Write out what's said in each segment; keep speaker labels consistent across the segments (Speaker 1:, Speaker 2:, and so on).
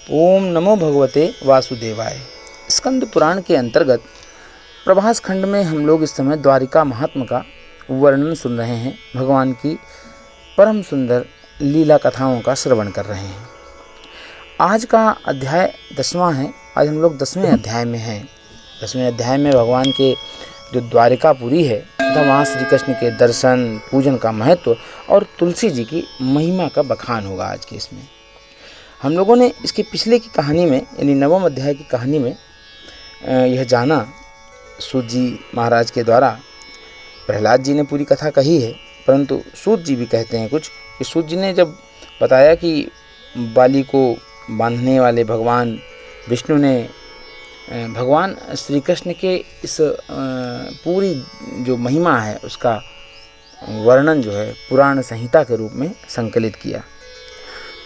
Speaker 1: ओम नमो भगवते वासुदेवाय। स्कंद पुराण के अंतर्गत प्रभास खंड में हम लोग इस समय द्वारिका महात्म का वर्णन सुन रहे हैं। भगवान की परम सुंदर लीला कथाओं का श्रवण कर रहे हैं। आज का अध्याय 10वां है। आज हम लोग 10वें अध्याय में हैं। 10वें अध्याय में भगवान के जो द्वारिकापुरी है तथा वहाँ श्री कृष्ण के दर्शन पूजन का महत्व और तुलसी जी की महिमा का बखान होगा। आज के इसमें हम लोगों ने इसके पिछले की कहानी में यानी 9वें अध्याय की कहानी में यह जाना, सूत जी महाराज के द्वारा प्रहलाद जी ने पूरी कथा कही है, परंतु सूत जी भी कहते हैं कुछ कि सूत जी ने जब बताया कि बाली को बांधने वाले भगवान विष्णु ने भगवान श्री कृष्ण के इस पूरी जो महिमा है उसका वर्णन जो है पुराण संहिता के रूप में संकलित किया,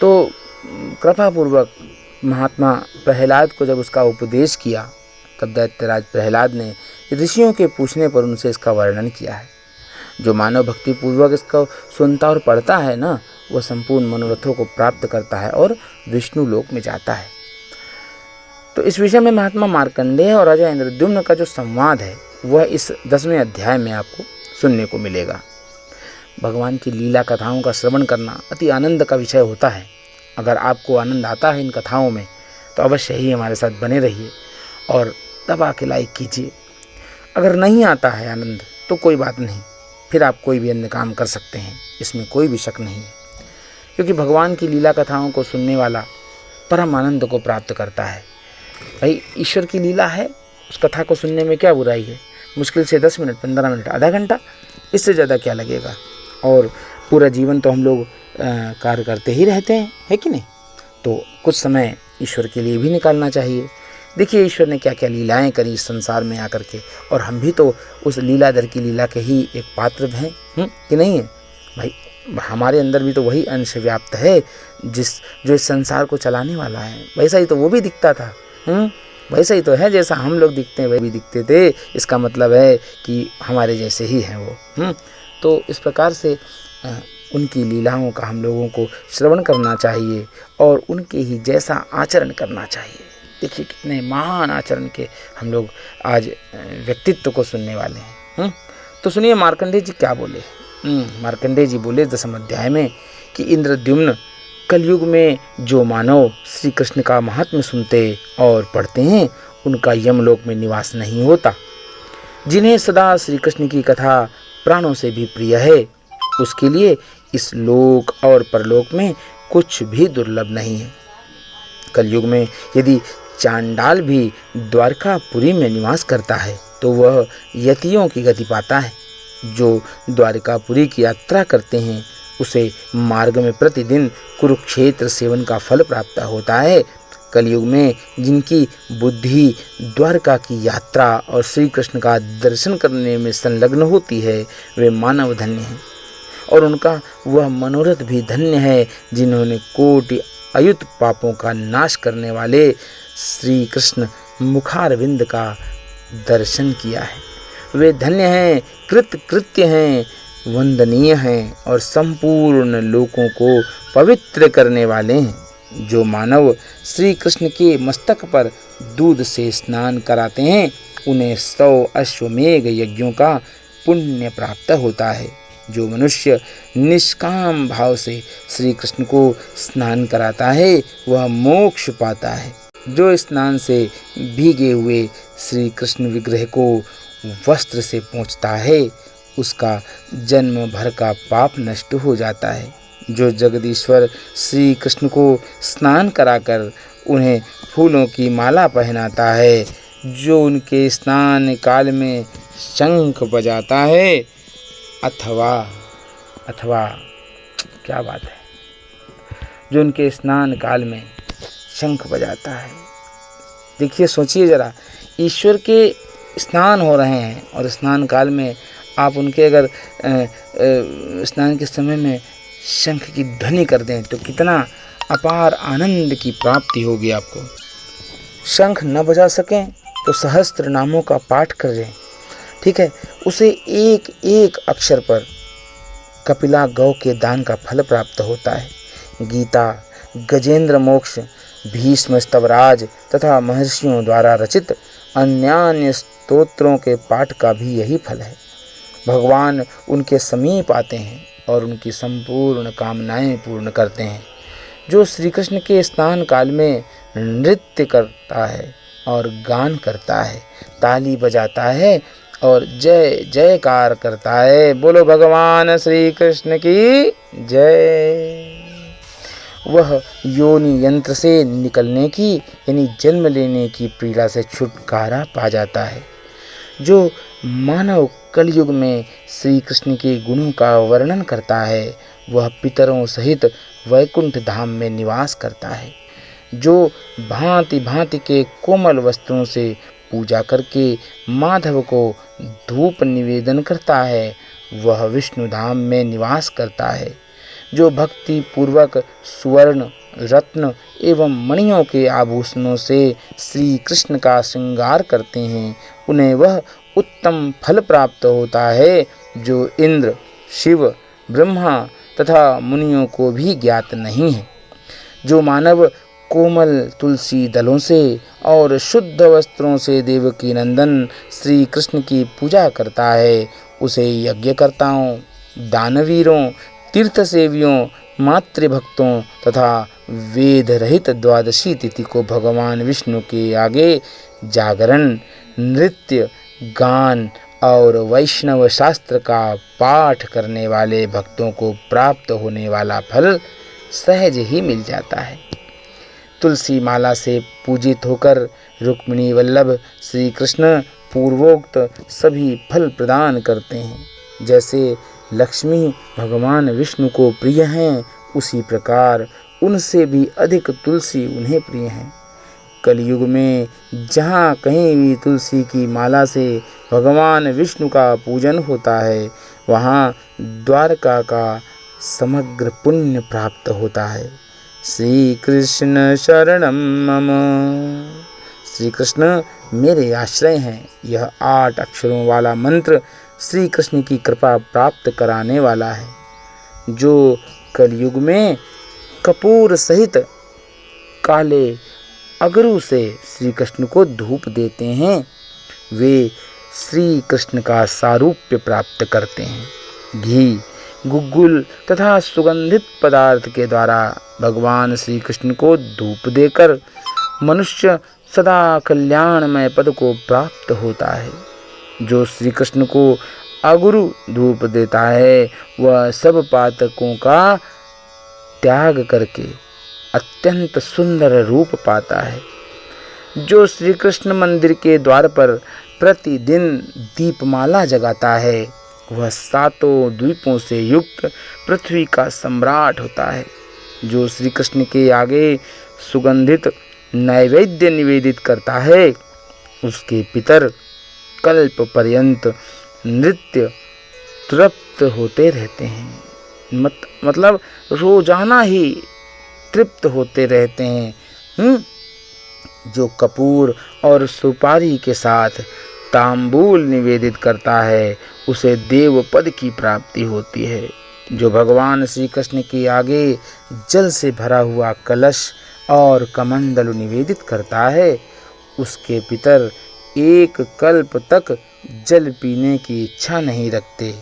Speaker 1: तो कृपापूर्वक महात्मा प्रहलाद को जब उसका उपदेश किया तब दैत्यराज प्रहलाद ने ऋषियों के पूछने पर उनसे इसका वर्णन किया है। जो मानव भक्ति पूर्वक इसको सुनता और पढ़ता है ना, वह संपूर्ण मनोरथों को प्राप्त करता है और विष्णु लोक में जाता है। तो इस विषय में महात्मा मार्कंडेय और राजा इंद्रद्युम्न का जो संवाद है वह इस 10वें अध्याय में आपको सुनने को मिलेगा। भगवान की लीला कथाओं का श्रवण करना अति आनंद का विषय होता है। अगर आपको आनंद आता है इन कथाओं में तो अवश्य ही हमारे साथ बने रहिए और दबा के लाइक कीजिए। अगर नहीं आता है आनंद तो कोई बात नहीं, फिर आप कोई भी अन्य काम कर सकते हैं, इसमें कोई भी शक नहीं है, क्योंकि भगवान की लीला कथाओं को सुनने वाला परम आनंद को प्राप्त करता है। भाई ईश्वर की लीला है, उस कथा को सुनने में क्या बुराई है। मुश्किल से 10 मिनट, 15 मिनट, आधा घंटा, इससे ज़्यादा क्या लगेगा। और पूरा जीवन तो हम लोग कार्य करते ही रहते हैं, है कि नहीं। तो कुछ समय ईश्वर के लिए भी निकालना चाहिए। देखिए ईश्वर ने क्या क्या लीलाएं करी इस संसार में आकर के, और हम भी तो उस लीलाधर की लीला के ही एक पात्र हैं कि नहीं है। भाई हमारे अंदर भी तो वही अंश व्याप्त है जो इस संसार को चलाने वाला है। वैसा ही तो वो भी दिखता था, वैसा ही तो है जैसा हम लोग दिखते हैं वह भी दिखते थे। इसका मतलब है कि हमारे जैसे ही हैं वो। तो इस प्रकार से उनकी लीलाओं का हम लोगों को श्रवण करना चाहिए और उनके ही जैसा आचरण करना चाहिए। देखिए कितने महान आचरण के हम लोग आज व्यक्तित्व को सुनने वाले हैं। तो सुनिए मार्कंडेय जी क्या बोले। मार्कंडेय जी बोले 10वें अध्याय में कि इंद्रद्युम्न, कलयुग में जो मानव श्री कृष्ण का महात्म्य सुनते और पढ़ते हैं उनका यमलोक में निवास नहीं होता। जिन्हें सदा श्री कृष्ण की कथा प्राणों से भी प्रिय है, उसके लिए इस लोक और परलोक में कुछ भी दुर्लभ नहीं है। कलयुग में यदि चांडाल भी द्वारकापुरी में निवास करता है तो वह यतियों की गति पाता है। जो द्वारकापुरी की यात्रा करते हैं उसे मार्ग में प्रतिदिन कुरुक्षेत्र सेवन का फल प्राप्त होता है। कलयुग में जिनकी बुद्धि द्वारका की यात्रा और श्री कृष्ण का दर्शन करने में संलग्न होती है वे मानव धन्य हैं, और उनका वह मनोरथ भी धन्य है जिन्होंने कोटि अयुत पापों का नाश करने वाले श्री कृष्ण मुखारविंद का दर्शन किया है। वे धन्य हैं, कृत्य हैं, वंदनीय हैं और संपूर्ण लोकों को पवित्र करने वाले हैं। जो मानव श्री कृष्ण के मस्तक पर दूध से स्नान कराते हैं उन्हें 100 अश्वमेघ यज्ञों का पुण्य प्राप्त होता है। जो मनुष्य निष्काम भाव से श्री कृष्ण को स्नान कराता है वह मोक्ष पाता है। जो स्नान से भीगे हुए श्री कृष्ण विग्रह को वस्त्र से पोंछता है उसका जन्म भर का पाप नष्ट हो जाता है। जो जगदीश्वर श्री कृष्ण को स्नान कराकर उन्हें फूलों की माला पहनाता है, जो उनके स्नान काल में शंख बजाता है अथवा क्या बात है, जो उनके स्नान काल में शंख बजाता है। देखिए सोचिए जरा, ईश्वर के स्नान हो रहे हैं और स्नान काल में आप उनके अगर स्नान के समय में शंख की ध्वनि कर दें तो कितना अपार आनंद की प्राप्ति होगी आपको। शंख न बजा सकें तो सहस्त्र नामों का पाठ कर लें, ठीक है। उसे एक एक अक्षर पर कपिला गौ के दान का फल प्राप्त होता है। गीता, गजेंद्र मोक्ष, भीष्म स्तवराज तथा महर्षियों द्वारा रचित अन्यान्य स्तोत्रों के पाठ का भी यही फल है। भगवान उनके समीप आते हैं और उनकी संपूर्ण कामनाएं पूर्ण करते हैं। जो श्री कृष्ण के स्नान काल में नृत्य करता है और गान करता है, ताली बजाता है और जय जयकार करता है, बोलो भगवान श्री कृष्ण की जय, वह योनि यंत्र से निकलने की यानी जन्म लेने की पीड़ा से छुटकारा पा जाता है। जो मानव कलयुग में श्री कृष्ण के गुणों का वर्णन करता है, वह पितरों सहित वैकुंठ धाम में निवास करता है। जो भांति भांति के कोमल वस्त्रों से पूजा करके माधव को धूप निवेदन करता है, वह विष्णु धाम में निवास करता है। जो भक्ति पूर्वक सुवर्ण, रत्न एवं मणियों के आभूषणों से श्री कृष्ण का श्रृंगार करते हैं, उन्हें वह उत्तम फल प्राप्त होता है जो इंद्र, शिव, ब्रह्मा तथा मुनियों को भी ज्ञात नहीं है। जो मानव कोमल तुलसी दलों से और शुद्ध वस्त्रों से देवकी नंदन श्री कृष्ण की पूजा करता है, उसे यज्ञकर्ताओं, दानवीरों, तीर्थसेवियों, मातृभक्तों तथा वेद रहित द्वादशी तिथि को भगवान विष्णु के आगे जागरण, नृत्य, गान और वैष्णव शास्त्र का पाठ करने वाले भक्तों को प्राप्त होने वाला फल सहज ही मिल जाता है। तुलसी माला से पूजित होकर रुक्मिणी वल्लभ श्री कृष्ण पूर्वोक्त सभी फल प्रदान करते हैं। जैसे लक्ष्मी भगवान विष्णु को प्रिय हैं, उसी प्रकार उनसे भी अधिक तुलसी उन्हें प्रिय हैं। कलयुग में जहाँ कहीं भी तुलसी की माला से भगवान विष्णु का पूजन होता है, वहाँ द्वारका का समग्र पुण्य प्राप्त होता है। श्री कृष्ण शरणम मम, श्री कृष्ण मेरे आश्रय हैं। यह 8 अक्षरों वाला मंत्र श्री कृष्ण की कृपा प्राप्त कराने वाला है। जो कलयुग में कपूर सहित काले अगरू से श्री कृष्ण को धूप देते हैं, वे श्री कृष्ण का सारूप्य प्राप्त करते हैं। घी, गुग्गुल तथा सुगंधित पदार्थ के द्वारा भगवान श्री कृष्ण को धूप देकर मनुष्य सदा कल्याणमय पद को प्राप्त होता है। जो श्री कृष्ण को अगुरु धूप देता है, वह सब पातकों का त्याग करके अत्यंत सुंदर रूप पाता है। जो श्री कृष्ण मंदिर के द्वार पर प्रतिदिन दीपमाला जगाता है, वह 7 द्वीपों से युक्त पृथ्वी का सम्राट होता है। जो श्री कृष्ण के आगे सुगंधित नैवेद्य निवेदित करता है, उसके पितर कल्प पर्यंत नृत्य तृप्त होते रहते हैं। मतलब रोजाना ही तृप्त होते रहते हैं। जो कपूर और सुपारी के साथ तांबूल निवेदित करता है, उसे देव पद की प्राप्ति होती है। जो भगवान श्री कृष्ण के आगे जल से भरा हुआ कलश और कमंडलु निवेदित करता है, उसके पितर 1 कल्प तक जल पीने की इच्छा नहीं रखते।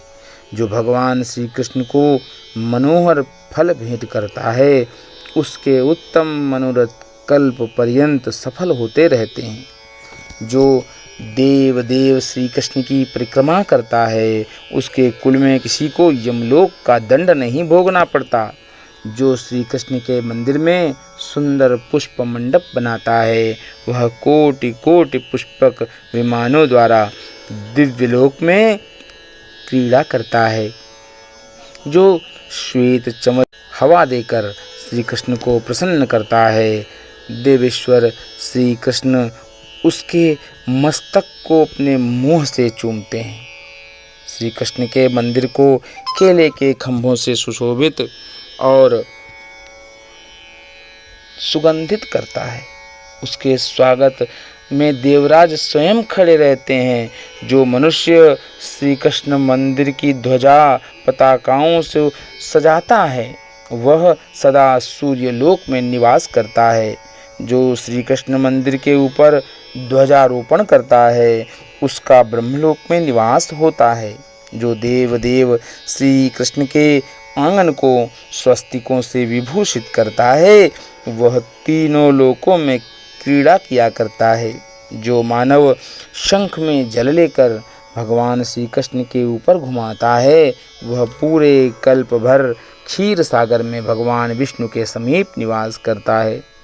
Speaker 1: जो भगवान श्री कृष्ण को मनोहर फल भेंट करता है, उसके उत्तम मनोरथ कल्प पर्यंत सफल होते रहते हैं। जो देव श्री कृष्ण की परिक्रमा करता है, उसके कुल में किसी को यमलोक का दंड नहीं भोगना पड़ता। जो श्री कृष्ण के मंदिर में सुंदर पुष्प मंडप बनाता है, वह कोटि कोटि पुष्पक विमानों द्वारा दिव्यलोक में क्रीड़ा करता है। जो श्वेत चमक हवा देकर श्री कृष्ण को प्रसन्न करता है, देवेश्वर श्री कृष्ण उसके मस्तक को अपने मुंह से चूमते हैं। श्री कृष्ण के मंदिर को केले के खंभों से सुशोभित और सुगंधित करता है। उसके स्वागत में देवराज स्वयं खड़े रहते हैं। जो मनुष्य श्री कृष्ण मंदिर की ध्वजा पताकाओं से सजाता है, वह सदा सूर्यलोक में निवास करता है। जो श्री कृष्ण मंदिर के ऊपर ध्वजारोपण करता है उसका ब्रह्मलोक में निवास होता है। जो देव श्री कृष्ण के आंगन को स्वस्तिकों से विभूषित करता है वह तीनों लोकों में क्रीड़ा किया करता है। जो मानव शंख में जल लेकर भगवान श्री कृष्ण के ऊपर घुमाता है वह पूरे कल्प भर क्षीर सागर में भगवान विष्णु के समीप निवास करता है।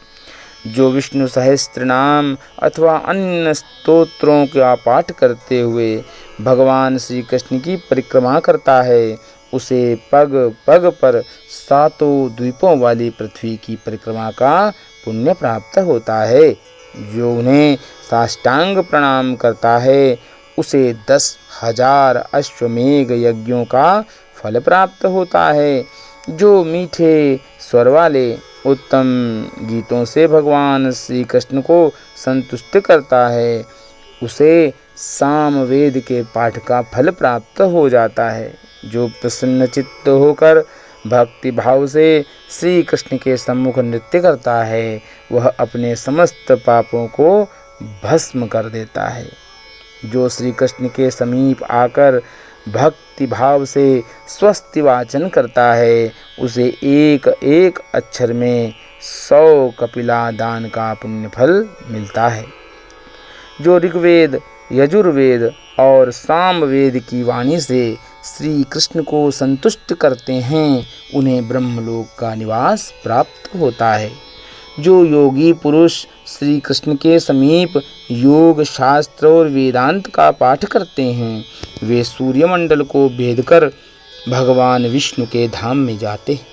Speaker 1: जो विष्णु सहस्त्र नाम अथवा अन्य स्तोत्रों का पाठ करते हुए भगवान श्री कृष्ण की परिक्रमा करता है उसे पग पग पर सातों द्वीपों वाली पृथ्वी की परिक्रमा का पुण्य प्राप्त होता है। जो उन्हें साष्टांग प्रणाम करता है उसे 10,000 अश्वमेघ यज्ञों का फल प्राप्त होता है। जो मीठे स्वर वाले उत्तम गीतों से भगवान श्री कृष्ण को संतुष्ट करता है उसे सामवेद के पाठ का फल प्राप्त हो जाता है। जो प्रसन्न चित्त होकर भक्ति भाव से श्री कृष्ण के सम्मुख नृत्य करता है वह अपने समस्त पापों को भस्म कर देता है। जो श्री कृष्ण के समीप आकर भक्ति भाव से स्वस्ति वाचन करता है उसे एक एक अक्षर में 100 कपिला दान का पुण्य फल मिलता है। जो ऋग्वेद यजुर्वेद और सामवेद की वाणी से श्री कृष्ण को संतुष्ट करते हैं उन्हें ब्रह्मलोक का निवास प्राप्त होता है। जो योगी पुरुष श्री कृष्ण के समीप योग शास्त्र और वेदांत का पाठ करते हैं वे सूर्यमंडल को भेद कर भगवान विष्णु के धाम में जाते हैं।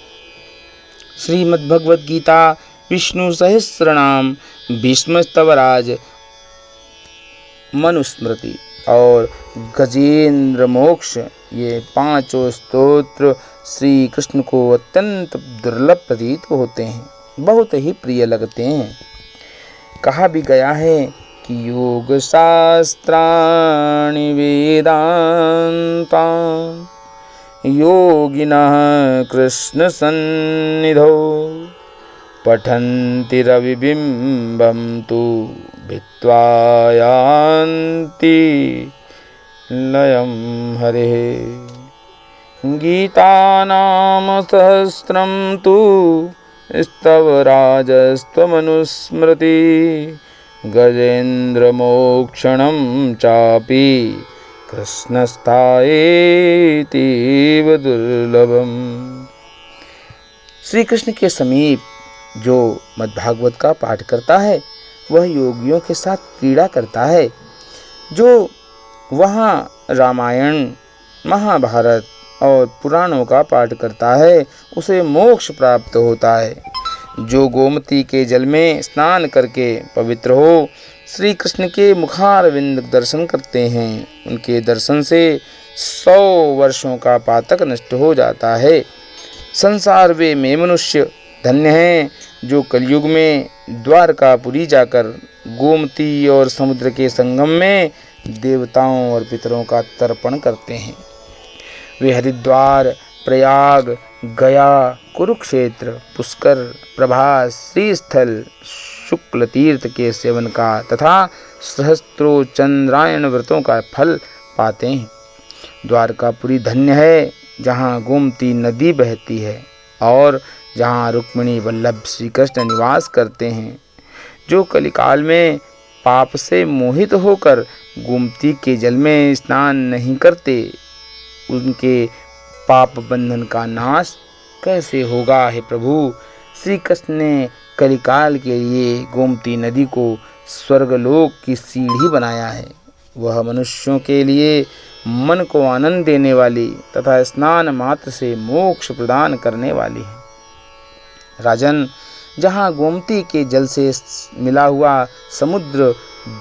Speaker 1: श्रीमद् भगवद गीता विष्णु सहस्रनाम भीष्म स्तवराज मनुस्मृति और गजेंद्र मोक्ष ये 5 स्तोत्र श्री कृष्ण को अत्यंत दुर्लभ प्रतीत होते हैं, बहुत ही प्रिय लगते हैं। कहा भी गया है कि योग शास्त्राणि वेदांता योगिनः कृष्ण सन्निधौ पठन्ति रविबिम्बं तु भित्वा यान्ति लयं हरेः। गीता नाम सहस्रं तु स्तवराजस्त्वमनुस्मृति गजेन्द्रमोक्षणं चापि कृष्णस्थायेतीव दुर्लभम। श्री कृष्ण के समीप जो मद्भागवत का पाठ करता है वह योगियों के साथ क्रीड़ा करता है। जो वहाँ रामायण महाभारत और पुराणों का पाठ करता है उसे मोक्ष प्राप्त होता है। जो गोमती के जल में स्नान करके पवित्र हो श्री कृष्ण के मुखारविंद दर्शन करते हैं उनके दर्शन से 100 वर्षों का पातक नष्ट हो जाता है। संसार वे में मनुष्य धन्य हैं जो कलयुग में द्वारकापुरी जाकर गोमती और समुद्र के संगम में देवताओं और पितरों का तर्पण करते हैं। वे हरिद्वार प्रयाग गया कुरुक्षेत्र पुष्कर प्रभास श्रीस्थल शुक्ल तीर्थ के सेवन का तथा सहस्त्रों चंद्रायण व्रतों का फल पाते हैं। द्वारकापुरी धन्य है जहाँ गोमती नदी बहती है और जहाँ रुक्मिणी वल्लभ श्री कृष्ण निवास करते हैं। जो कलिकाल में पाप से मोहित होकर गोमती के जल में स्नान नहीं करते उनके पाप बंधन का नाश कैसे होगा। हे प्रभु, श्री कृष्ण ने कलिकाल के लिए गोमती नदी को स्वर्गलोक की सीढ़ी बनाया है। वह मनुष्यों के लिए मन को आनंद देने वाली तथा स्नान मात्र से मोक्ष प्रदान करने वाली है। राजन, जहाँ गोमती के जल से मिला हुआ समुद्र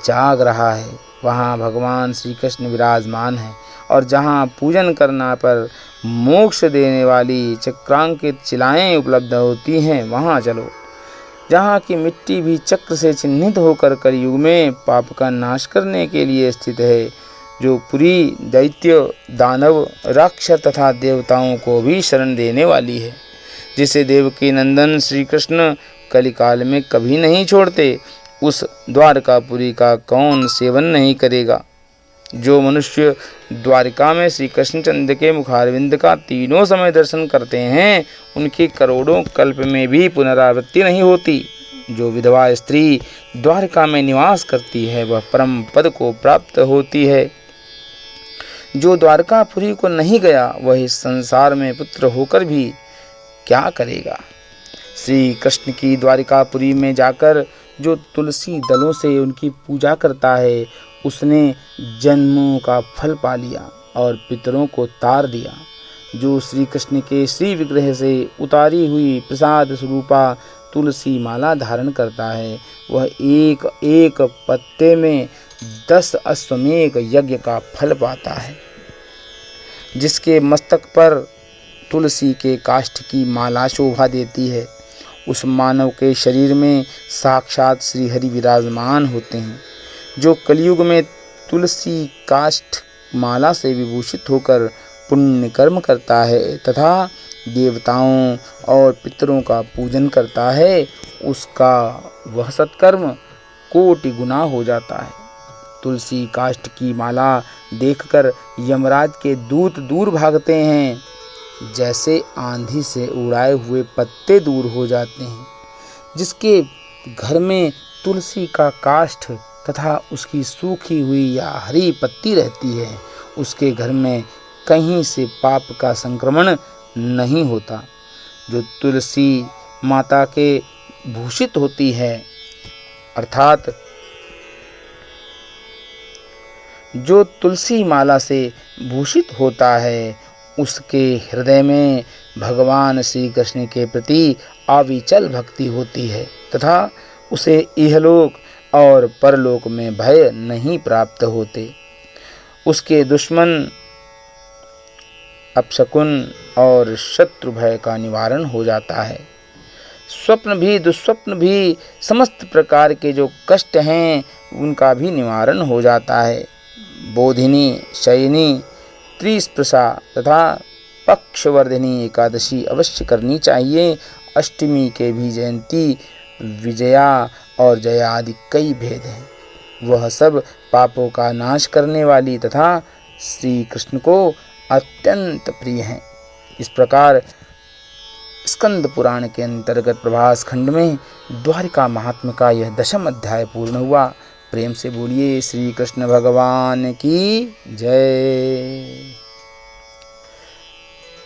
Speaker 1: जाग रहा है वहाँ भगवान श्री कृष्ण विराजमान है और जहाँ पूजन करना पर मोक्ष देने वाली चक्रांकित शिलाएं उपलब्ध होती हैं वहाँ चलो। जहाँ की मिट्टी भी चक्र से चिन्हित होकर कलयुग में पाप का नाश करने के लिए स्थित है। जो पुरी दैत्य दानव राक्षस तथा देवताओं को भी शरण देने वाली है। जिसे देवकी नंदन श्री कृष्ण कलिकाल में कभी नहीं छोड़ते। उस द्वारकापुरी का कौन सेवन नहीं करेगा। जो मनुष्य द्वारिका में श्री कृष्णचंद्र के मुखारविंद का तीनों समय दर्शन करते हैं, उनकी करोड़ों कल्प में भी पुनरावृत्ति नहीं होती। जो विधवा स्त्री द्वारिका में निवास करती है, वह परम पद को प्राप्त होती है। जो द्वारकापुरी को नहीं गया, वह इस संसार में पुत्र होकर भी क्या करेगा। श्री कृष्ण की द्वारिकापुरी में जाकर जो तुलसी दलों से उनकी पूजा करता है, उसने जन्मों का फल पा लिया और पितरों को तार दिया। जो श्री कृष्ण के श्री विग्रह से उतारी हुई प्रसाद स्वरूपा तुलसी माला धारण करता है, वह एक एक पत्ते में 10 अश्वमेध यज्ञ का फल पाता है। जिसके मस्तक पर तुलसी के काष्ठ की माला शोभा देती है, उस मानव के शरीर में साक्षात श्री हरि विराजमान होते हैं। जो कलयुग में तुलसी काष्ठ माला से विभूषित होकर पुण्य कर्म करता है तथा देवताओं और पितरों का पूजन करता है, उसका वह सत्कर्म कोटि गुना हो जाता है। तुलसी काष्ठ की माला देखकर यमराज के दूत दूर भागते हैं, जैसे आंधी से उड़ाए हुए पत्ते दूर हो जाते हैं। जिसके घर में तुलसी का काष्ठ तथा उसकी सूखी हुई या हरी पत्ती रहती है, उसके घर में कहीं से पाप का संक्रमण नहीं होता। जो तुलसी माता के भूषित होती है, अर्थात जो तुलसी माला से भूषित होता है, उसके हृदय में भगवान श्री कृष्ण के प्रति अविचल भक्ति होती है तथा उसे इहलोक और परलोक में भय नहीं प्राप्त होते। उसके दुश्मन अपशकुन और शत्रु भय का निवारण हो जाता है। स्वप्न भी दुस्वप्न भी समस्त प्रकार के जो कष्ट हैं, उनका भी निवारण हो जाता है। बोधिनी, शयनी, त्रिस्पृशा तथा पक्षवर्धिनी एकादशी अवश्य करनी चाहिए। अष्टमी के भी जयंती, विजया और जया आदि कई भेद हैं। वह सब पापों का नाश करने वाली तथा श्री कृष्ण को अत्यंत प्रिय हैं। इस प्रकार स्कंद पुराण के अंतर्गत प्रभास खंड में द्वारिका महात्म्य का यह 10वां अध्याय पूर्ण हुआ। प्रेम से बोलिए श्री कृष्ण भगवान की जय।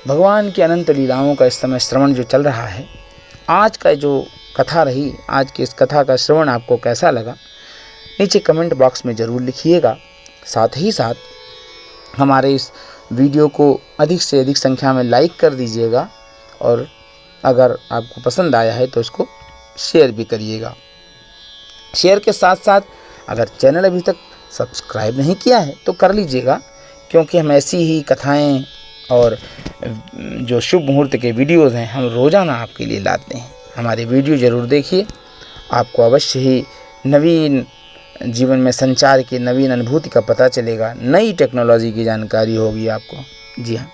Speaker 1: भगवान की अनंत लीलाओं का इस समय श्रवण जो चल रहा है, आज का जो कथा रही, आज की इस कथा का श्रवण आपको कैसा लगा, नीचे कमेंट बॉक्स में ज़रूर लिखिएगा। साथ ही साथ हमारे इस वीडियो को अधिक से अधिक संख्या में लाइक कर दीजिएगा और अगर आपको पसंद आया है तो इसको शेयर भी करिएगा। शेयर के साथ साथ अगर चैनल अभी तक सब्सक्राइब नहीं किया है तो कर लीजिएगा, क्योंकि हम ऐसी ही कथाएं और जो शुभ मुहूर्त के वीडियोज़ हैं, हम रोज़ाना आपके लिए लाते हैं। हमारे वीडियो ज़रूर देखिए, आपको अवश्य ही नवीन जीवन में संचार की नवीन अनुभूति का पता चलेगा, नई टेक्नोलॉजी की जानकारी होगी आपको। जी हाँ,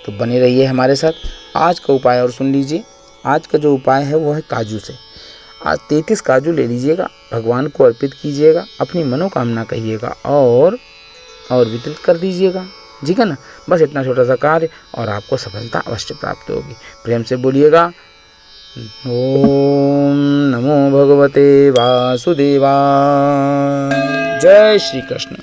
Speaker 1: तो बने रहिए हमारे साथ। आज का उपाय और सुन लीजिए। आज का जो उपाय है वो है काजू से। आज 33 काजू ले लीजिएगा, भगवान को अर्पित कीजिएगा, अपनी मनोकामना कहिएगा और वितरित कर दीजिएगा। ठीक है ना। बस इतना छोटा सा कार्य और आपको सफलता अवश्य प्राप्त होगी। प्रेम से बोलिएगा ओम नमो भगवते वासुदेवाय। जय श्री कृष्ण।